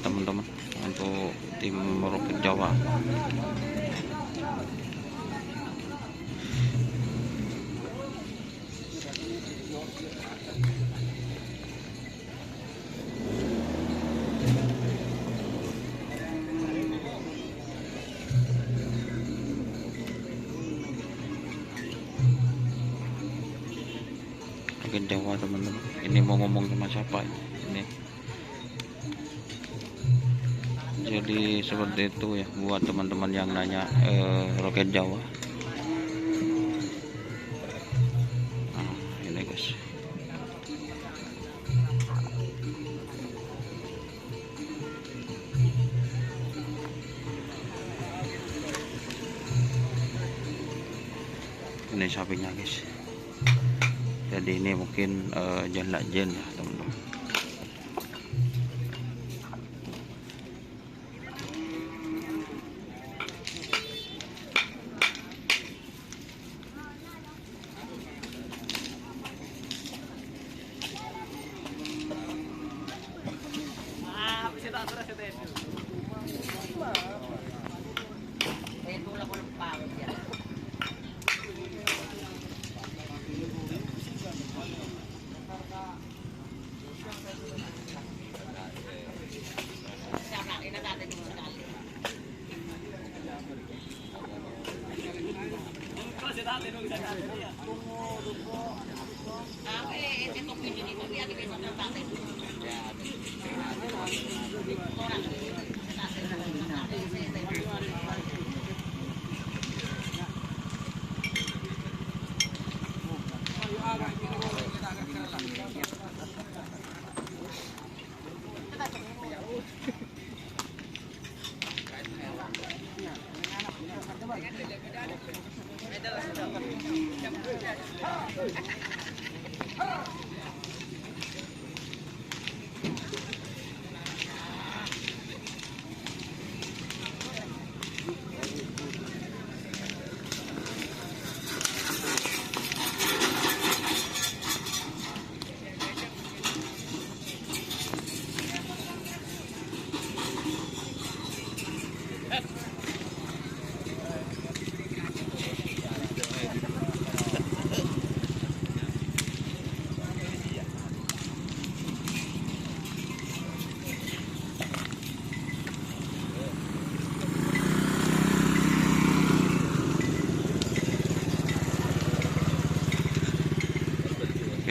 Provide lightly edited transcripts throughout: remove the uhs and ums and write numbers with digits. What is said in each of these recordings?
teman-teman untuk tim Roket Jawa. Roket Jawa teman-teman, ini mau ngomong sama siapa ini? Jadi seperti itu ya buat teman-teman yang nanya Roket Jawa. Nah, ini guys. Ini sapinya guys. Jadi ini mungkin jen ya teman-teman.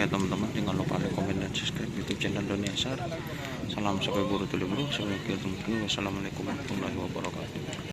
Ya teman-teman, jangan lupa like, komen, dan subscribe YouTube channel Indonesia. Salam sampai buru tuli bro. Wassalamualaikum warahmatullahi wabarakatuh.